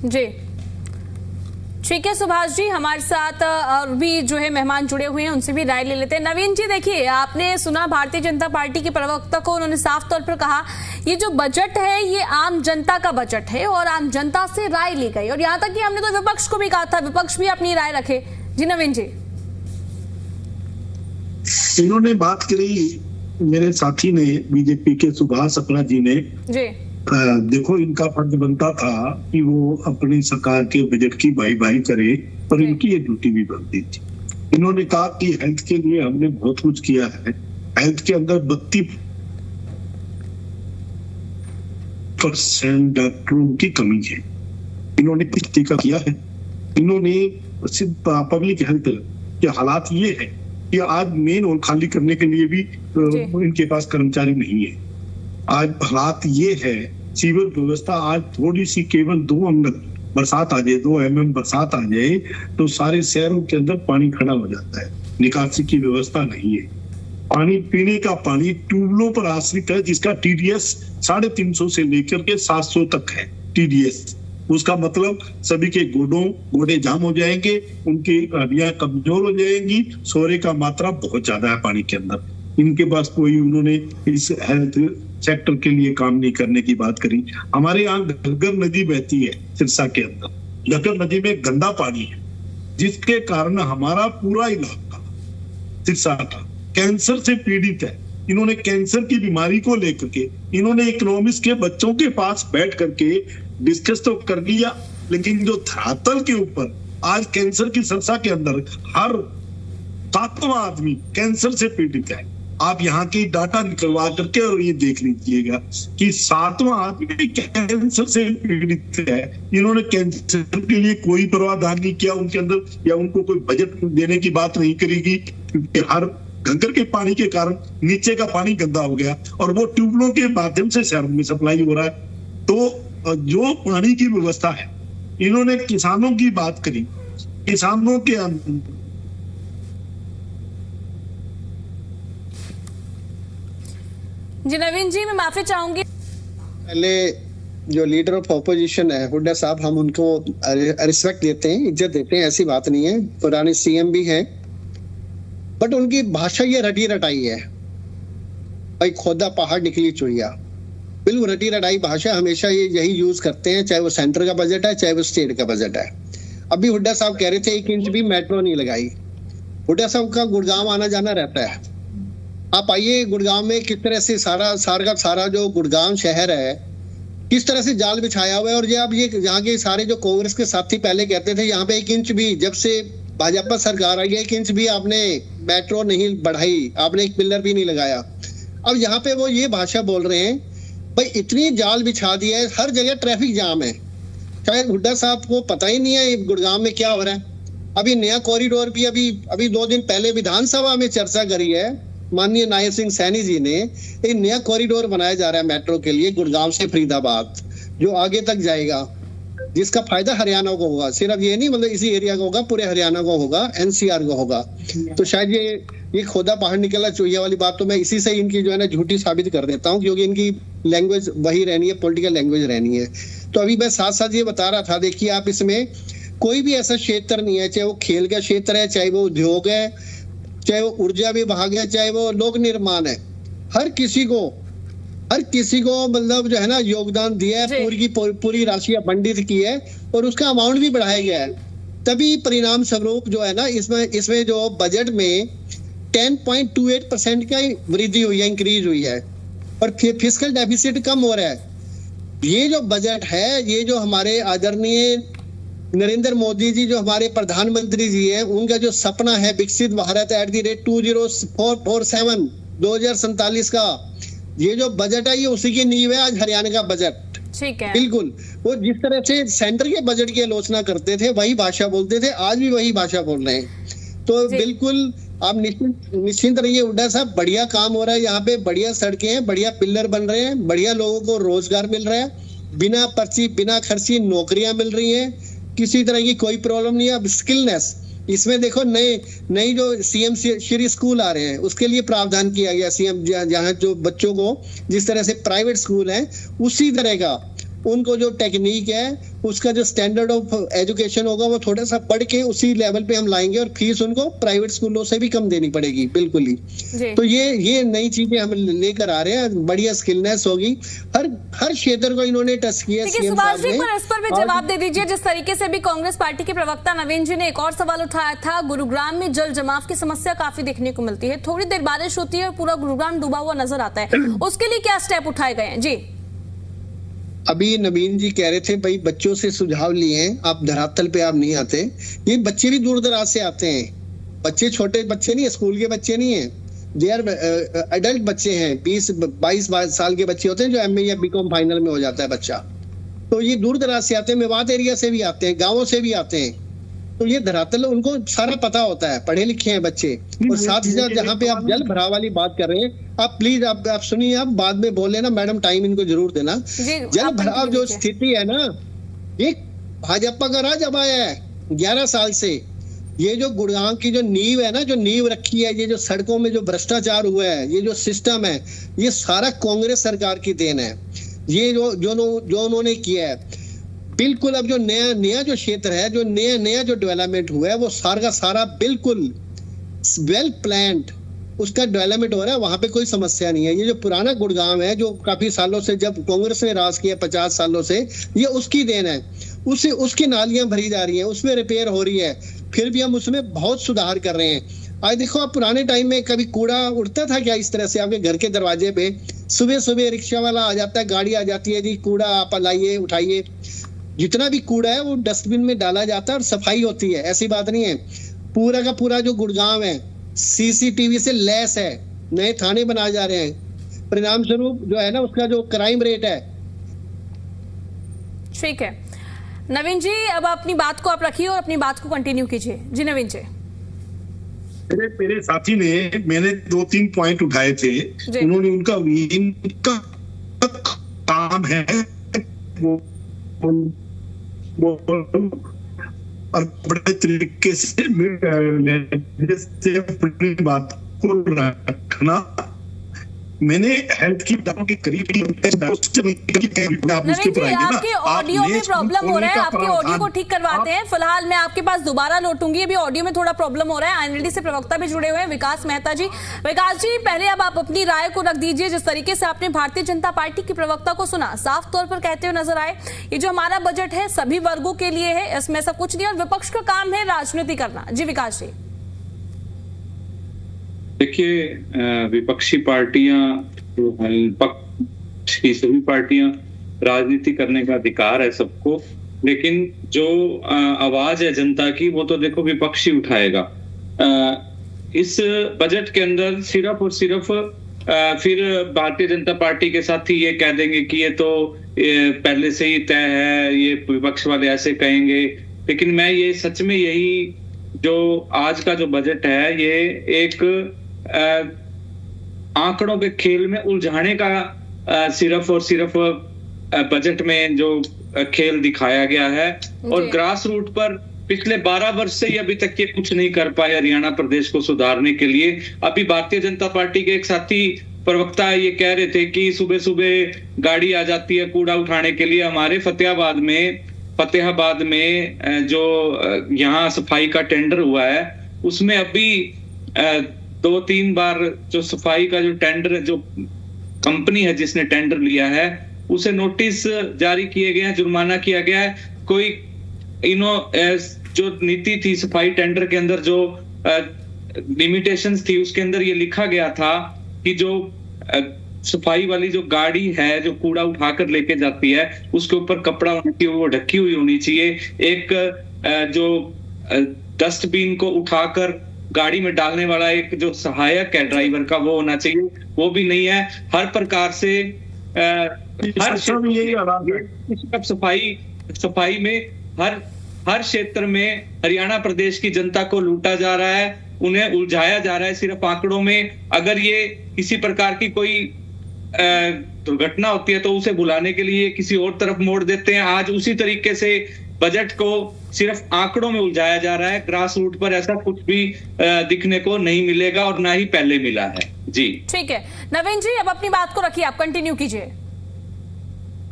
जी ठीक है सुभाष जी, हमारे साथ और भी जो है मेहमान जुड़े हुए हैं, उनसे भी राय ले लेते हैं। नवीन जी, देखिए आपने सुना भारतीय जनता पार्टी के प्रवक्ता को, उन्होंने साफ तौर पर कहा ये जो बजट है ये आम जनता का बजट है और आम जनता से राय ली गई, और यहाँ तक कि हमने तो विपक्ष को भी कहा था विपक्ष भी अपनी राय रखे। जी नवीन जी, इन्होंने बात करी, मेरे साथी ने, बीजेपी के सुभाष अपना जी ने जी देखो इनका फर्ज बनता था कि वो अपनी सरकार के बजट की भाई करे, पर इनकी ये ड्यूटी भी बनती थी। इन्होंने कहा कि हेल्थ के लिए हमने बहुत कुछ किया है, हेल्थ के अंदर 32% डॉक्टरों की कमी है, इन्होंने कुछ टीका किया है। इन्होंने पब्लिक हेल्थ के हालात ये है कि आज मेन और खाली करने के लिए भी इनके पास कर्मचारी नहीं है। आज हालात ये है, सीवर व्यवस्था आज थोड़ी सी, केवल 2 बरसात आ जाए, 2 mm बरसात आ जाए तो सारे शहरों के अंदर पानी खड़ा हो जाता है, निकासी की व्यवस्था नहीं है। पानी, पीने का पानी ट्यूबवेलों पर आश्रित है, जिसका TDS 350 से लेकर के 700 तक है TDS। उसका मतलब सभी के गोडे जाम हो जाएंगे, उनकी हड्डियां कमजोर हो जाएंगी, सोरे का मात्रा बहुत ज्यादा है पानी के अंदर। इनके पास कोई, उन्होंने इस हेल्थ सेक्टर के लिए काम नहीं करने की बात करी। हमारे यहाँ घग्गर नदी बहती है सिरसा के अंदर, घग्गर नदी में गंदा पानी है, जिसके कारण हमारा पूरा इलाका सिरसा का कैंसर से पीड़ित है। इन्होंने कैंसर की बीमारी को लेकर के, इन्होंने इकोनॉमिक्स के बच्चों के पास बैठ करके डिस्कस तो कर लिया, लेकिन जो धरातल के ऊपर आज कैंसर की सिरसा के अंदर हर 7वां आदमी कैंसर से पीड़ित है। आप यहाँ की डाटा निकलवा करके और ये देख लीजिएगा कि 7वां आदमी कैंसर से पीड़ित है। इन्होंने कैंसर के लिए कोई प्रावधान नहीं किया उनके अंदर, या उनको कोई बजट देने की बात नहीं करेगी, क्योंकि हर घग्गर के पानी के कारण नीचे का पानी गंदा हो गया और वो ट्यूबवेलों के माध्यम से शहरों में सप्लाई हो रहा है। तो जो पानी की व्यवस्था है, इन्होंने किसानों की बात करी, किसानों के जी नवीन जी, मैं माफी चाहूंगी। पहले जो लीडर ऑफ ऑपोजिशन है हुड्डा साहब, हम उनको रिस्पेक्ट देते हैं, इज्जत देते हैं, ऐसी बात नहीं है, पुराने CM भी हैं, बट उनकी भाषा ये रटी रटाई है भाई, खोदा पहाड़ निकली चुहिया, बिल्कुल रटी रटाई भाषा हमेशा ये यही यूज करते हैं, चाहे वो सेंटर का बजट है चाहे वो स्टेट का बजट है। अभी हुड्डा साहब कह रहे थे 1 इंच भी मेट्रो नहीं लगाई। हुड्डा साहब का गुड़गांव आना जाना रहता है, आप आइए गुड़गांव में किस तरह से सारा जो गुड़गांव शहर है किस तरह से जाल बिछाया हुआ है। और आप ये यहाँ के सारे जो कांग्रेस के साथी पहले कहते थे यहाँ पे 1 इंच भी, जब से भाजपा सरकार आई है 1 इंच भी आपने मेट्रो नहीं बढ़ाई, आपने एक पिलर भी नहीं लगाया। अब यहाँ पे वो ये भाषा बोल रहे हैं भाई इतनी जाल बिछा दिया है, हर जगह ट्रैफिक जाम है। शायद हुड्डा साहब को पता ही नहीं है गुड़गांव में क्या हो रहा है। अभी नया कॉरिडोर भी अभी 2 दिन पहले विधानसभा में चर्चा करी है माननीय नायब सिंह सैनी जी ने, एक नया कॉरिडोर बनाया जा रहा है मेट्रो के लिए गुड़गांव से फरीदाबाद, जो आगे तक जाएगा, जिसका फायदा हरियाणा को होगा। सिर्फ ये नहीं, मतलब इसी एरिया को होगा, पूरे हरियाणा को होगा, NCR को होगा। तो शायद ये खोदा पहाड़ निकला चोहिया वाली बात तो मैं इसी से इनकी जो है ना झूठी साबित कर देता हूँ, क्योंकि इनकी लैंग्वेज वही रहनी है, पॉलिटिकल लैंग्वेज रहनी है। तो अभी मैं साथ साथ ये बता रहा था, देखिए आप इसमें कोई भी ऐसा क्षेत्र नहीं है, चाहे वो खेल का क्षेत्र है, चाहे वो उद्योग है, चाहे वो ऊर्जा विभाग है, चाहे वो लोक निर्माण है, हर किसी को मतलब जो है ना योगदान दिया है, पूरी राशि आवंटित की है और उसका अमाउंट भी बढ़ाया गया है। तभी परिणाम स्वरूप जो है ना इसमें जो बजट में 10.28% का वृद्धि हुई है, इंक्रीज हुई है, और फिस्कल डेफिसिट कम हो रहा है। ये जो बजट है, ये जो हमारे आदरणीय नरेंद्र मोदी जी जो हमारे प्रधानमंत्री जी हैं, उनका जो सपना है विकसित भारत @2047 2047 का ये जो बजट है, ये उसी की नींव है आज हरियाणा का बजट। ठीक है, बिल्कुल वो जिस तरह से सेंटर के बजट की आलोचना करते थे, वही भाषा बोलते थे, आज भी वही भाषा बोल रहे हैं। तो बिल्कुल आप निश्चिंत रहिए हुड्डा साहब, बढ़िया काम हो रहा है यहाँ पे, बढ़िया सड़कें हैं, बढ़िया पिलर बन रहे हैं, बढ़िया लोगों को रोजगार मिल रहा है, बिना पर्ची बिना खर्ची नौकरियां मिल रही है, किसी तरह की कोई प्रॉब्लम नहीं है। अब स्किलनेस इसमें देखो, नई जो CM श्री स्कूल आ रहे हैं, उसके लिए प्रावधान किया गया। CM जहाँ जो बच्चों को जिस तरह से प्राइवेट स्कूल है उसी तरह का उनको जो टेक्निक है, उसका जो स्टैंडर्ड ऑफ एजुकेशन होगा वो थोड़ा सा बढ़ के उसी लेवल पे हम लाएंगे, और फीस उनको प्राइवेट स्कूलों से भी कम देनी पड़ेगी, बिल्कुल ही। तो ये नई चीजें हम लेकर आ रहे हैं, बढ़िया स्किलनेस होगी, हर क्षेत्र को इन्होंने टच किया। सुभाष जी, पर इस पर भी जवाब दे दीजिए। जिस तरीके से भी कांग्रेस पार्टी के प्रवक्ता नवीन जी ने एक और सवाल उठाया था, गुरुग्राम में जल जमाव की समस्या काफी देखने को मिलती है, थोड़ी देर बारिश होती है और पूरा गुरुग्राम डूबा हुआ नजर आता है, उसके लिए क्या स्टेप उठाए गए हैं? जी, अभी नवीन जी कह रहे थे भाई बच्चों से सुझाव लिए हैं, आप धरातल पे आप नहीं आते। ये बच्चे भी दूर दराज से आते हैं, बच्चे छोटे बच्चे नहीं है, स्कूल के बच्चे नहीं है, दे आर एडल्ट बच्चे हैं, 20-22 साल के बच्चे होते हैं जो एमए या बीकॉम फाइनल में हो जाता है बच्चा। तो ये दूर दराज से आते हैं, मेवात एरिया से भी आते हैं, गाँवों से भी आते हैं। तो ये धरातल उनको सारा पता होता है, पढ़े लिखे हैं बच्चे। और साथ ही साथ जहाँ पे आप जल भराव वाली बात कर रहे हैं, आप प्लीज आप सुनिए, आप बाद में बोले ना मैडम, टाइम इनको जरूर देना। जल भराव जो स्थिति है ना, ये भाजपा का राज अब आया है 11 साल से। ये जो गुड़गांव की जो नींव है ना, जो नींव रखी है, ये जो सड़कों में जो भ्रष्टाचार हुआ है, ये जो सिस्टम है, ये सारा कांग्रेस सरकार की देन है। ये जो उन्होंने किया है, बिल्कुल अब जो नया जो क्षेत्र है, जो नया जो डेवलपमेंट हुआ है, वो सारा का सारा बिल्कुल वेल प्लान्ड उसका डेवलपमेंट हो रहा है, वहां पे कोई समस्या नहीं है। ये जो पुराना गुड़गांव है, जो काफी सालों से जब कांग्रेस ने राज किया 50 सालों से, ये उसकी देन है। उसकी नालियां भरी जा रही हैं, उसमें रिपेयर हो रही है, फिर भी हम उसमें बहुत सुधार कर रहे हैं। आज देखो, आप पुराने टाइम में कभी कूड़ा उड़ता था क्या इस तरह से आपके घर के दरवाजे पे? सुबह सुबह रिक्शा वाला आ जाता है, गाड़ी आ जाती है, जी कूड़ा आप लाइए, उठाइए। जितना भी कूड़ा है वो डस्टबिन में डाला जाता है और सफाई होती है, ऐसी बात नहीं है। पूरा का पूरा जो गुड़गांव है सीसीटीवी से लैस है, नए थाने बनाए जा रहे हैं, परिणाम स्वरूप जो है ना उसका जो क्राइम रेट है। ठीक है नवीन जी, अब अपनी बात को आप रखिए और अपनी बात को कंटिन्यू कीजिए। जी नवीन जी। मेरे साथी ने, मैंने 2-3 पॉइंट उठाए थे, उन्होंने उनका काम है वो और बड़े तरीके से अपनी बात को रखना। मैंने हेल्थ की बातों के करीब आपके ऑडियो में प्रॉब्लम हो रहा है, आपके ऑडियो को ठीक करवाते हैं। फिलहाल मैं आपके पास दोबारा लौटूंगी, अभी ऑडियो में थोड़ा प्रॉब्लम हो रहा है। आईएनएलडी से प्रवक्ता भी जुड़े हुए हैं, विकास मेहता जी। विकास जी, पहले अब आप अपनी राय को रख दीजिए। जिस तरीके से आपने भारतीय जनता पार्टी की प्रवक्ता को सुना, साफ तौर पर कहते हुए नजर आए, ये जो हमारा बजट है सभी वर्गों के लिए है, इसमें ऐसा कुछ नहीं, और विपक्ष का काम है राजनीति करना। जी विकास जी। देखिए, विपक्षी पार्टियां, विपक्ष की सभी पार्टियां, राजनीति करने का अधिकार है सबको, लेकिन जो आवाज है जनता की, वो तो देखो विपक्ष ही उठाएगा। इस बजट के अंदर सिर्फ और सिर्फ फिर भारतीय जनता पार्टी के साथी ये कह देंगे कि ये तो पहले से ही तय है, ये विपक्ष वाले ऐसे कहेंगे। लेकिन मैं ये सच में यही जो आज का जो बजट है, ये एक आंकड़ों के खेल में उलझाने का सिर्फ और सिर्फ बजट में जो खेल दिखाया गया है। और ग्रास रूट पर पिछले 12 वर्ष से ही अभी तक ये कुछ नहीं कर पाए हरियाणा प्रदेश को सुधारने के लिए। अभी भारतीय जनता पार्टी के एक साथी प्रवक्ता ये कह रहे थे कि सुबह सुबह गाड़ी आ जाती है कूड़ा उठाने के लिए। हमारे फतेहाबाद में जो यहाँ सफाई का टेंडर हुआ है, उसमें अभी 2-3 बार जो सफाई का जो टेंडर, जो कंपनी है जिसने टेंडर लिया है, उसे नोटिस जारी किए गए हैं, जुर्माना किया गया है। कोई जो नीति थी सफाई टेंडर के अंदर, जो लिमिटेशंस थी, उसके अंदर ये लिखा गया था कि जो सफाई वाली जो गाड़ी है जो कूड़ा उठाकर लेके जाती है, उसके ऊपर कपड़ा होना चाहिए, वो ढकी हुई होनी चाहिए। एक जो डस्टबिन को उठाकर गाड़ी में डालने वाला एक जो सहायक है ड्राइवर का, वो होना चाहिए, वो भी नहीं है। हर प्रकार से हर सफाई में हर क्षेत्र में हरियाणा प्रदेश की जनता को लूटा जा रहा है, उन्हें उलझाया जा रहा है सिर्फ आंकड़ों में। अगर ये किसी प्रकार की कोई दुर्घटना होती है तो उसे भुलाने के लिए किसी और तरफ मोड़ देते हैं। आज उसी तरीके से बजट को सिर्फ आंकड़ों में उलझाया जा रहा है। ग्रास रूट पर ऐसा कुछ भी दिखने को नहीं मिलेगा और ना ही पहले मिला है। जी ठीक है नवीन जी, अब अपनी बात को रखिए, आप कंटिन्यू कीजिए।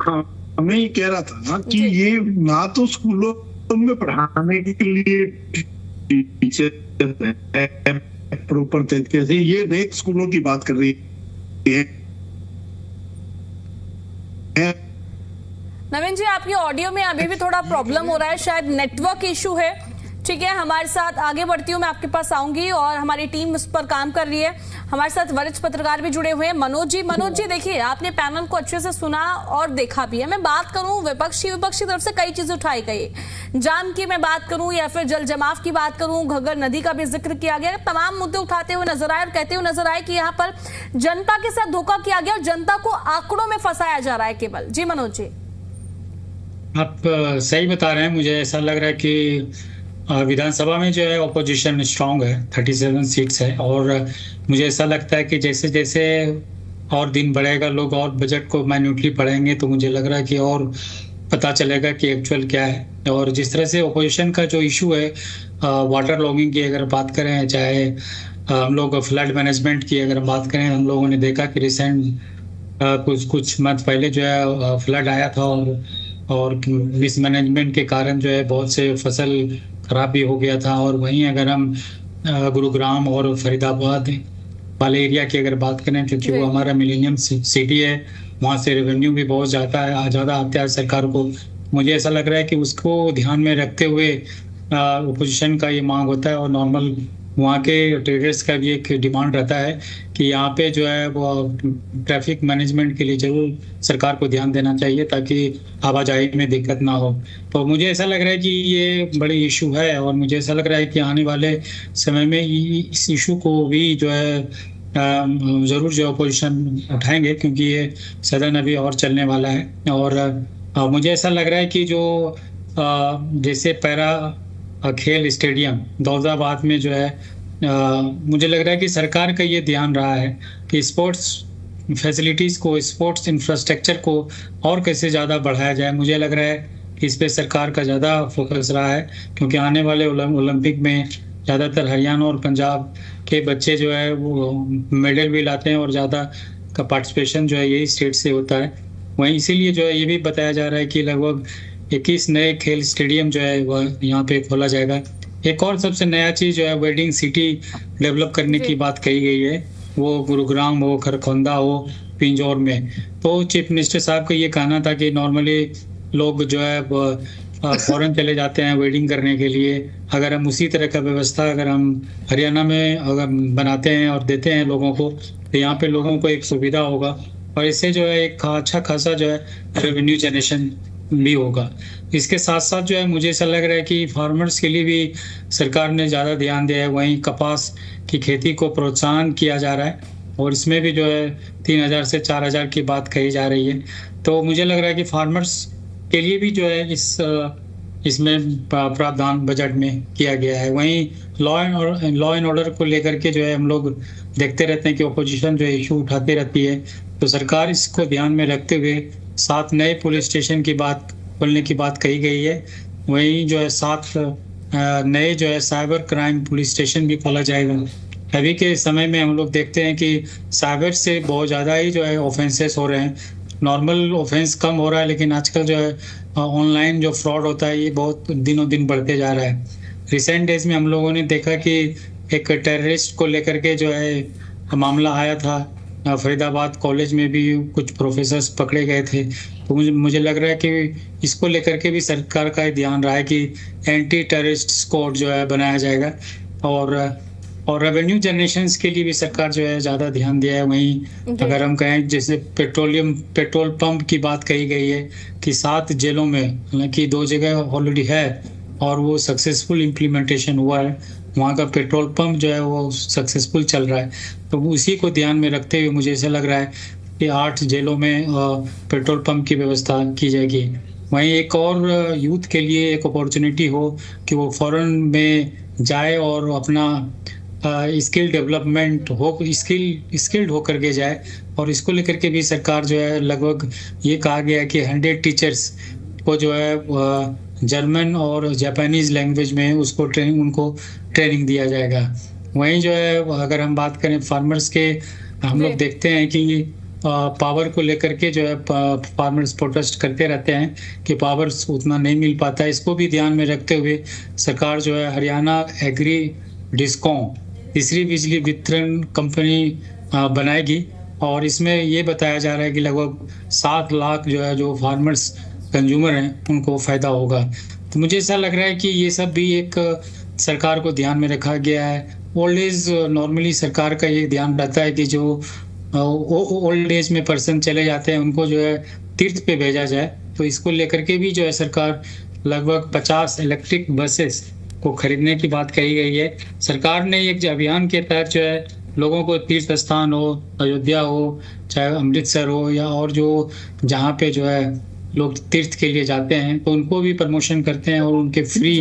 हाँ, मैं ये कह रहा था ना कि ये ना तो स्कूलों में पढ़ाने के लिए टीचर प्रॉपर तरीके से, ये नए स्कूलों की बात कर रही है। नवीन जी, आपकी ऑडियो में अभी भी थोड़ा प्रॉब्लम हो रहा है, शायद नेटवर्क इशू है। ठीक है, हमारे साथ आगे बढ़ती हूँ, मैं आपके पास आऊंगी और हमारी टीम उस पर काम कर रही है। हमारे साथ वरिष्ठ पत्रकार भी जुड़े हुए हैं, मनोज जी। देखिए, आपने पैनल को अच्छे से सुना और देखा भी है। मैं बात करूं विपक्षी तरफ से कई चीजें उठाई गई, जाम की मैं बात करूं या फिर जल जमाव की बात करूं, घग्गर नदी का भी जिक्र किया गया, तमाम मुद्दे उठाते हुए नजर आए और कहते हुए नजर आए कि यहाँ पर जनता के साथ धोखा किया गया और जनता को आंकड़ों में फंसाया जा रहा है केवल। जी मनोज जी, आप सही बता रहे हैं। मुझे ऐसा लग रहा है कि विधानसभा में जो है ऑपोजिशन स्ट्रांग है, 37 सीट्स है, और मुझे ऐसा लगता है कि जैसे जैसे और दिन बढ़ेगा, लोग और बजट को माइन्यूटली पढ़ेंगे, तो मुझे लग रहा है कि और पता चलेगा कि एक्चुअल क्या है। और जिस तरह से ऑपोजिशन का जो इशू है, वाटर लॉगिंग की अगर बात करें, चाहे हम लोग फ्लड मैनेजमेंट की अगर बात करें, हम लोगों ने देखा कि रिसेंट कुछ मंथ पहले जो है फ्लड आया था और मिसमैनेजमेंट के कारण जो है बहुत से फसल खराब भी हो गया था। और वहीं अगर हम गुरुग्राम और फरीदाबाद वाले एरिया की अगर बात करें, क्योंकि वो हमारा मिलेनियम सिटी है, वहाँ से रेवेन्यू भी बहुत ज़्यादा आता है सरकार को। मुझे ऐसा लग रहा है कि उसको ध्यान में रखते हुए ओपोजिशन का ये मांग होता है, और नॉर्मल वहाँ के ट्रेडर्स का भी एक डिमांड रहता है कि यहाँ पे जो है वो ट्रैफिक मैनेजमेंट के लिए जरूर सरकार को ध्यान देना चाहिए, ताकि आवाजाही में दिक्कत ना हो। तो मुझे ऐसा लग रहा है कि ये बड़ी इशू है, और मुझे ऐसा लग रहा है कि आने वाले समय में इस इशू को भी जो है ज़रूर जो अपोजिशन उठाएंगे, क्योंकि ये सदन अभी और चलने वाला है। और मुझे ऐसा लग रहा है कि जो जैसे पैरा खेल स्टेडियम दौलताबाद में जो है, मुझे लग रहा है कि सरकार का ये ध्यान रहा है कि स्पोर्ट्स फैसिलिटीज़ को, स्पोर्ट्स इंफ्रास्ट्रक्चर को और कैसे ज़्यादा बढ़ाया जाए। मुझे लग रहा है कि इस पे सरकार का ज़्यादा फोकस रहा है, क्योंकि आने वाले ओलंपिक में ज़्यादातर हरियाणा और पंजाब के बच्चे जो है वो मेडल भी लाते हैं, और ज़्यादा का पार्टिसिपेशन जो है यही स्टेट से होता है। वहीं इसीलिए जो है ये भी बताया जा रहा है कि लगभग 21 नए खेल स्टेडियम जो है वह यहाँ पे खोला जाएगा। एक और सबसे नया चीज़ जो है वेडिंग सिटी डेवलप करने की बात कही गई है, वो गुरुग्राम हो, खरखोंदा हो, पिंजौर में। तो चीफ मिनिस्टर साहब का ये कहना था कि नॉर्मली लोग जो है फॉरेन चले जाते हैं वेडिंग करने के लिए, अगर हम उसी तरह का व्यवस्था अगर हम हरियाणा में अगर बनाते हैं और देते हैं लोगों को, तो यहाँ पे लोगों को एक सुविधा होगा, और इससे जो है एक अच्छा खासा जो है रेवेन्यू जनरेशन भी होगा। इसके साथ साथ जो है मुझे ऐसा लग रहा है कि फार्मर्स के लिए भी सरकार ने ज़्यादा ध्यान दिया है। वहीं कपास की खेती को प्रोत्साहन किया जा रहा है, और इसमें भी जो है 3000 से 4000 की बात कही जा रही है। तो मुझे लग रहा है कि फार्मर्स के लिए भी जो है इसमें प्रावधान बजट में किया गया है। वहीं लॉ एंड ऑर्डर को लेकर के जो है हम लोग देखते रहते हैं कि ओपोजिशन जो है इशू उठाती रहती है, तो सरकार इसको ध्यान में रखते हुए 7 नए पुलिस स्टेशन की बात खोलने की बात कही गई है। वहीं जो है 7 नए जो है साइबर क्राइम पुलिस स्टेशन भी खोला जाएगा। अभी के समय में हम लोग देखते हैं कि साइबर से बहुत ज़्यादा ही जो है ऑफेंसेस हो रहे हैं। नॉर्मल ऑफेंस कम हो रहा है, लेकिन आजकल जो है ऑनलाइन जो फ्रॉड होता है ये बहुत दिनों दिन बढ़ते जा रहा है। रिसेंट डेज में हम लोगों ने देखा कि एक टेररिस्ट को लेकर के जो है मामला आया था, फरीदाबाद कॉलेज में भी कुछ प्रोफेसर्स पकड़े गए थे। तो मुझे लग रहा है कि इसको लेकर के भी सरकार का ध्यान रहा है कि एंटी टेररिस्ट स्क्वाड जो है बनाया जाएगा, और रेवेन्यू जनरेशंस के लिए भी सरकार जो है ज़्यादा ध्यान दिया है। वहीं अगर हम कहें जैसे पेट्रोल पंप की बात कही गई है कि 7 जेलों में, हालांकि 2 जगह ऑलरेडी है और वो सक्सेसफुल इम्प्लीमेंटेशन हुआ है, वहाँ का पेट्रोल पंप जो है वो सक्सेसफुल चल रहा है। तो उसी को ध्यान में रखते हुए मुझे ऐसा लग रहा है कि 8 जेलों में पेट्रोल पंप की व्यवस्था की जाएगी। वहीं एक और यूथ के लिए एक अपॉर्चुनिटी हो कि वो फॉरेन में जाए और अपना स्किल डेवलपमेंट हो, स्किल्ड होकर के जाए, और इसको लेकर के भी सरकार जो है लगभग ये कहा गया है कि 100 टीचर्स को जो है जर्मन और जापानीज लैंग्वेज में उनको ट्रेनिंग दिया जाएगा। वहीं जो है अगर हम बात करें फार्मर्स के, हम लोग देखते हैं कि पावर को लेकर के जो है फार्मर्स प्रोटेस्ट करते रहते हैं कि पावर उतना नहीं मिल पाता है। इसको भी ध्यान में रखते हुए सरकार जो है हरियाणा एग्री डिस्कॉम तीसरी बिजली वितरण कंपनी बनाएगी और इसमें ये बताया जा रहा है कि लगभग 7 लाख जो है जो फार्मर्स कंज्यूमर हैं उनको फ़ायदा होगा। तो मुझे ऐसा लग रहा है कि ये सब भी एक सरकार को ध्यान में रखा गया है। ओल्ड एज नॉर्मली सरकार का ये ध्यान रहता है कि जो ओल्ड एज में पर्सन चले जाते हैं उनको जो है तीर्थ पे भेजा जाए, तो इसको लेकर के भी जो है सरकार लगभग 50 इलेक्ट्रिक बसेस को खरीदने की बात कही गई है। सरकार ने एक अभियान के तहत जो है लोगों को तीर्थ स्थान हो, अयोध्या हो, चाहे अमृतसर हो या और जो जहाँ पे जो है लोग तीर्थ के लिए जाते हैं तो उनको भी प्रमोशन करते हैं और उनके फ्री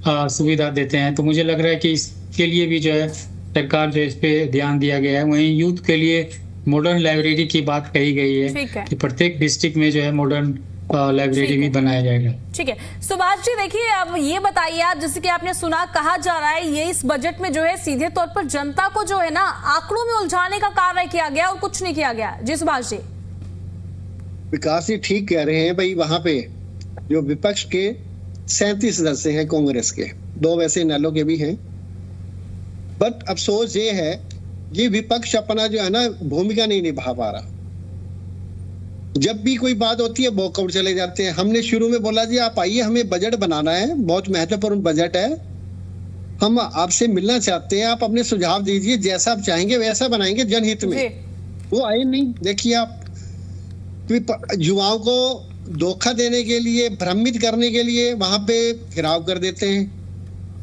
सुविधा देते हैं। तो मुझे लग रहा है कि इसके लिए भी जो है सरकार जो इस पे ध्यान दिया गया है। वहीं यूथ के लिए मॉडर्न लाइब्रेरी की बात कही गई है कि प्रत्येक डिस्ट्रिक्ट में जो है मॉडर्न लाइब्रेरी भी बनाया जाएगा। ठीक है सुभाष जी, देखिए अब ये बताइए आप, जैसे कि आपने सुना कहा जा रहा है ये इस बजट में जो है सीधे तौर पर जनता को जो है ना आंकड़ों में उलझाने का कार्य किया गया और कुछ नहीं किया गया। जी सुभाष जी। विकास जी ठीक कह रहे हैं भाई, वहां पे जो विपक्ष के 37 सदस्य हैं कांग्रेस के, 2 वैसे इनेलो के भी हैं, बट अफसोस ये है ये विपक्ष अपना जो है ना भूमिका नहीं निभा पा रहा। जब भी कोई बात होती है वॉकआउट चले जाते हैं। हमने शुरू में बोला जी आप आइए, हमें बजट बनाना है, बहुत महत्वपूर्ण बजट है, हम आपसे मिलना चाहते हैं, आप अपने सुझाव दीजिए, जैसा आप चाहेंगे वैसा बनाएंगे जनहित में। वो आए नहीं। देखिए आप युवाओं को धोखा देने के लिए, भ्रमित करने के लिए वहां पे घेराव कर देते हैं।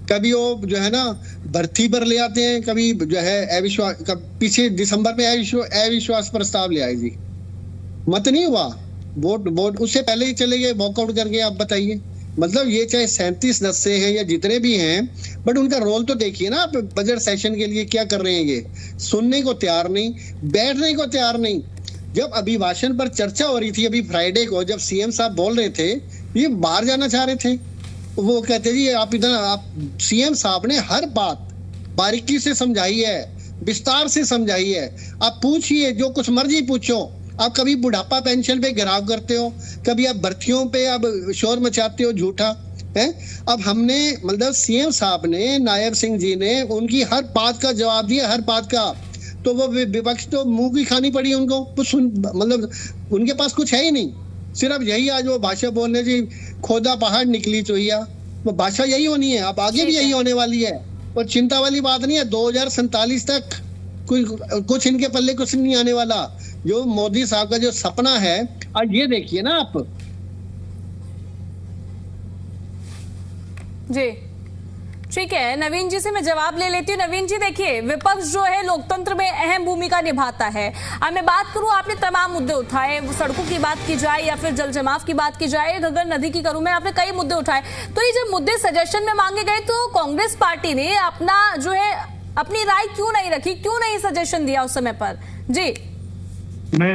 कभी वो जो है ना भर्ती पर ले आते हैं, कभी जो है अविश्वास, पीछे दिसंबर में अविश्वास प्रस्ताव ले आए जी, मत नहीं हुआ, वोट उससे पहले ही चले गए, वॉकआउट करके। आप बताइए, मतलब ये चाहे 37 सदस्य हैं या जितने भी हैं, बट उनका रोल तो देखिए ना आप बजट सेशन के लिए क्या कर रहे हैं। ये सुनने को तैयार नहीं, बैठने को तैयार नहीं। जब अभिभाषण पर चर्चा हो रही थी अभी फ्राइडे को, जब सीएम साहब बोल रहे थे ये बाहर जाना चाह रहे थे, वो कहते जी आप इधर, आप सीएम साहब ने हर बात बारीकी से समझाई है, विस्तार से समझाई है। आप पूछिए, जो कुछ मर्जी पूछो। आप कभी बुढ़ापा पेंशन पे घेराव करते हो, कभी आप भर्तियों पे आप शोर मचाते हो झूठा है। अब हमने मतलब सीएम साहब ने, नायब सिंह जी ने उनकी हर बात का जवाब दिया, हर बात का। तो वो विपक्ष तो मुंह की खानी पड़ी उनको, मतलब उनके पास कुछ है ही नहीं, सिर्फ यही आज वो भाषा बोलने जी, खोदा पहाड़ निकली चोहिया, वो भाषा यही होनी है। अब आगे भी यही होने वाली है और चिंता वाली बात नहीं है। 2047 तक कुछ इनके पल्ले कुछ नहीं आने वाला। जो मोदी साहब का जो सपना है, आज ये देखिए ना आप जी। ठीक है, नवीन जी से मैं जवाब ले लेती हूँ। नवीन जी देखिए, विपक्ष जो है लोकतंत्र में अहम भूमिका निभाता है। अब मैं बात करूँ, आपने तमाम मुद्दे उठाए, सड़कों की बात की जाए या फिर जल जमाव की बात की जाए, घग्गर नदी की करूँ मैं, आपने कई मुद्दे उठाए। तो ये जब मुद्दे सजेशन में मांगे गए तो कांग्रेस पार्टी ने अपना जो है अपनी राय क्यों नहीं रखी, क्यों नहीं सजेशन दिया उस समय पर? जी मैं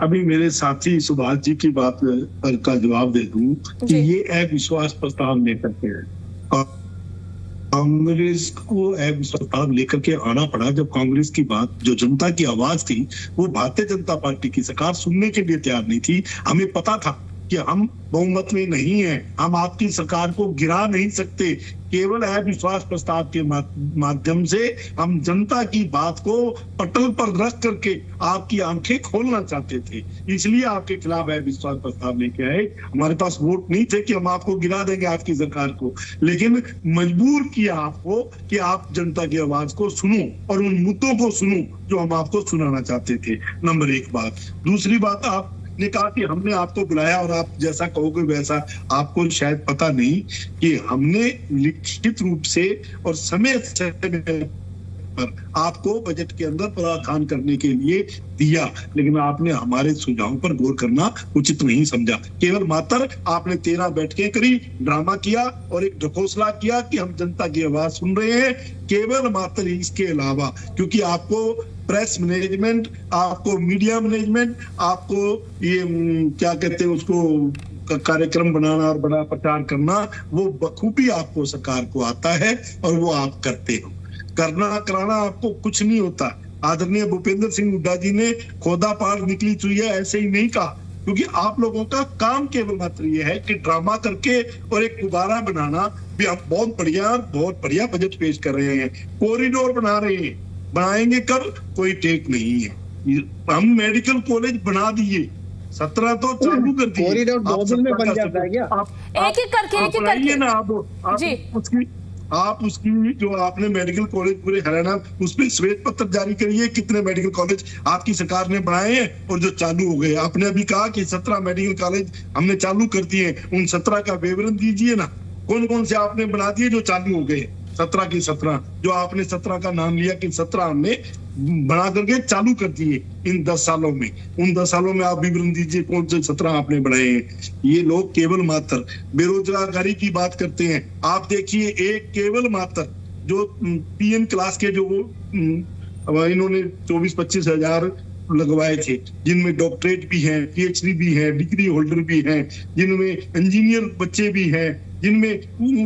अभी मेरे साथी सुभाष जी की बात का जवाब दे दूं कि ये अविश्वास प्रस्ताव लेकर के कांग्रेस को अविश्वास प्रस्ताव लेकर के आना पड़ा। जब कांग्रेस की बात, जो जनता की आवाज थी, वो भारतीय जनता पार्टी की सरकार सुनने के लिए तैयार नहीं थी। हमें पता था कि हम बहुमत में नहीं है, हम आपकी सरकार को गिरा नहीं सकते। केवल अविश्वास प्रस्ताव के माध्यम से हम जनता की बात को पटल पर रख करके आपकी आंखें खोलना चाहते थे, इसलिए आपके खिलाफ अविश्वास प्रस्ताव लेके आए। हमारे पास वोट नहीं थे कि हम आपको गिरा देंगे आपकी सरकार को, लेकिन मजबूर किया आपको कि आप जनता की आवाज को सुनो और उन मुद्दों को सुनो जो हम आपको सुनाना चाहते थे। नंबर 1 बात। दूसरी बात, आप ने कहा कि हमने आपको बुलाया और आप जैसा कहोगे वैसा। आपको शायद पता नहीं कि हमने लिखित रूप से और समय पर आपको बजट के अंदर प्रावधान करने के लिए दिया, लेकिन आपने हमारे सुझावों पर गौर करना उचित नहीं समझा। केवल मात्र आपने 13 बैठकें करी, ड्रामा किया और एक ढकोसला किया कि हम जनता की आवाज सुन रहे हैं, केवल मात्र इसके अलावा। क्योंकि आपको प्रेस मैनेजमेंट, आपको मीडिया मैनेजमेंट, आपको ये क्या कहते हैं उसको कार्यक्रम बनाना और बड़ा प्रचार करना, वो बखूबी आपको सरकार को आता है और वो आप करते हो। करना कराना आपको कुछ नहीं होता। आदरणीय भूपेंद्र सिंह हुड्डा जी ने खोदा पार निकली चुईया ऐसे ही नहीं कहा, क्योंकि आप लोगों का काम केवल मात्र ये है कि ड्रामा करके और एक गुब्बारा बनाना भी। आप बहुत बढ़िया बजट पेश कर रहे हैं, कॉरिडोर बना रहे हैं, बनाएंगे कब, कोई टेक नहीं है। हम मेडिकल कॉलेज बना दिए, 17 तो चालू कर दिए, कॉरिडोर 2 दिन में बन जाता है क्या? एक एक करके ना आप उसकी जो आपने मेडिकल कॉलेज पूरे हरियाणा उस पर श्वेत पत्र जारी करिए, कितने मेडिकल कॉलेज आपकी सरकार ने बनाए हैं और जो चालू हो गए। आपने अभी कहा कि 17 मेडिकल कॉलेज हमने चालू कर दिए, उन 17 का विवरण दीजिए ना, कौन कौन से आपने बना दिए जो चालू हो गए। 17 की 17 जो आपने 17 का नाम लिया कि 17 हमने बना करके चालू कर दिए इन 10 सालों में। उन 10 सालों में आप विवरण दीजिए कौन से 17 आपने बनाए हैं। ये लोग केवल मात्र बेरोजगारी की बात करते हैं। आप देखिए एक केवल मात्र जो पीएम क्लास के जो इन्होंने 24-25 हजार लगवाए थे, जिनमें डॉक्टरेट भी हैं, पीएचडी भी है, डिग्री होल्डर भी हैं, जिनमें इंजीनियर बच्चे भी हैं, जिनमें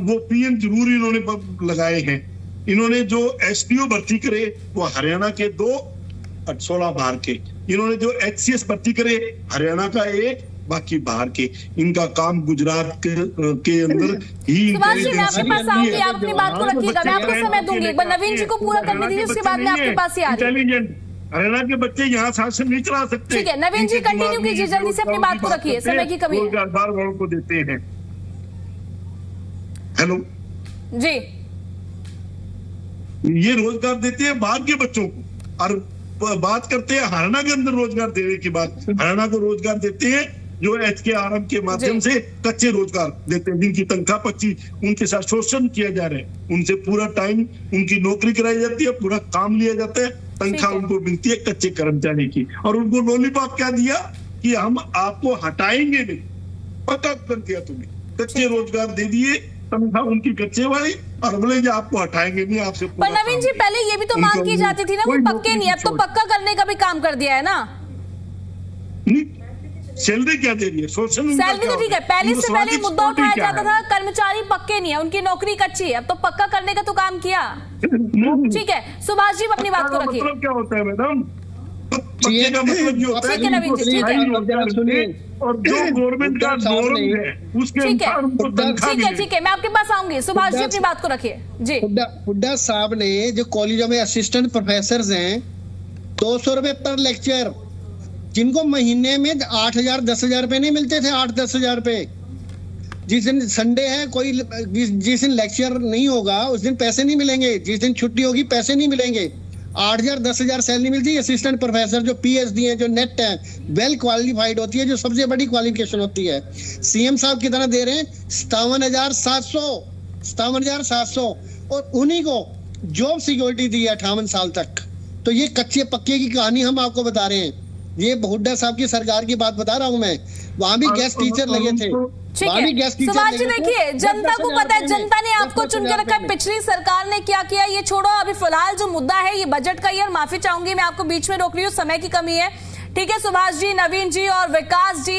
वो पीएम जरूर इन्होंने लगाए हैं। इन्होंने जो एसपीओ भर्ती करे वो हरियाणा के 2 16 बाहर के, इन्होंने जो एचसीएस भर्ती करे हरियाणा का 1, बाकी बाहर के। इनका काम गुजरात के अंदर ही। सुभाष जी मैं आपके पास आऊंगी, आप अपनी बात को रखिएगा, मैं आपको समय दूंगी, एक बार नवीन जी को पूरा करने दीजिए, उसके बाद मैं आपके पास ही आ रही हूं। हरियाणा के बच्चे यहाँ शासन नहीं चला सकते। ठीक है नवीन जी कंटिन्यू कीजिए, जल्दी से अपनी बात को रखिए, समय की कमी है। बार वालों को देते हैं। हेलो जी, ये रोजगार देते हैं बाहर के बच्चों को और बात करते हैं हरियाणा के अंदर रोजगार देने की बात। हरियाणा को रोजगार देते हैं जो HKRM के माध्यम से कच्चे रोजगार देते हैं, जिनकी तनख्वाह 25, उनके साथ शोषण किया जा रहा है, उनसे पूरा टाइम उनकी नौकरी कराई जाती है, पूरा काम लिया जाता है, तनख्वाह उनको मिलती है कच्चे कर्मचारी की। और उनको लॉलीपॉप क्या दिया कि हम आपको हटाएंगे नहीं, पक्का कर दिया तुम्हें, कच्चे रोजगार दे दिए, तनख्वाह उनकी कच्चे वाली, और बोले जी आपको हटाएंगे नहीं आपसे। पर नवीन जी पहले ये भी तो मांग की जाती थी ना, वो पक्के नहीं, अब तो पक्का करने का भी काम कर दिया है ना। सैलरी क्या दे रही है? सैलरी तो ठीक है, पहले से पहले मुद्दा उठाया जाता था कर्मचारी पक्के नहीं है, उनकी नौकरी कच्ची है, अब तो पक्का करने का तो काम किया। ठीक है सुभाष जी अपनी बात को रखिए। मतलब क्या होता है मैडम? पक्के का मतलब ये होता है, ठीक है नवीन जी, ठीक है, और जो गवर्नमेंट का नॉर्म है उसके अनुसार उनको तनख्वाह मिले। ठीक है मैं आपके पास आऊंगी। सुभाष जी अपनी बात को रखिए जी। हुड्डा साहब ने जो कॉलेजों में असिस्टेंट प्रोफेसर हैं 200 रुपए पर लेक्चर, जिनको महीने में 8,000 10,000 रुपए नहीं मिलते थे, 8-10 हजार रुपए। जिस दिन संडे है, कोई जिस दिन लेक्चर नहीं होगा उस दिन पैसे नहीं मिलेंगे, जिस दिन छुट्टी होगी पैसे नहीं मिलेंगे। 8,000 10,000 सैलरी मिलती है। असिस्टेंट प्रोफेसर जो PhD है, जो नेट है, वेल क्वालिफाइड होती है, जो सबसे बड़ी क्वालिफिकेशन होती है। सीएम साहब कितना दे रहे हैं? 57,700 और उन्हीं को जॉब सिक्योरिटी दी है 58 साल तक। तो ये कच्चे पक्के की कहानी हम आपको बता रहे हैं। ये हुड्डा साहब की सरकार की बात बता रहा हूं मैं। वहां भी गेस्ट टीचर लगे थे। ठीक है सुभाष जी देखिए, जनता को पता है, जनता ने आपको चुन के रखा है, पिछली सरकार ने क्या किया ये छोड़ो, अभी फिलहाल जो मुद्दा है ये बजट का ही है। माफी चाहूंगी मैं आपको बीच में रोक रही हूँ, समय की कमी है। ठीक है सुभाष जी, नवीन जी और विकास जी।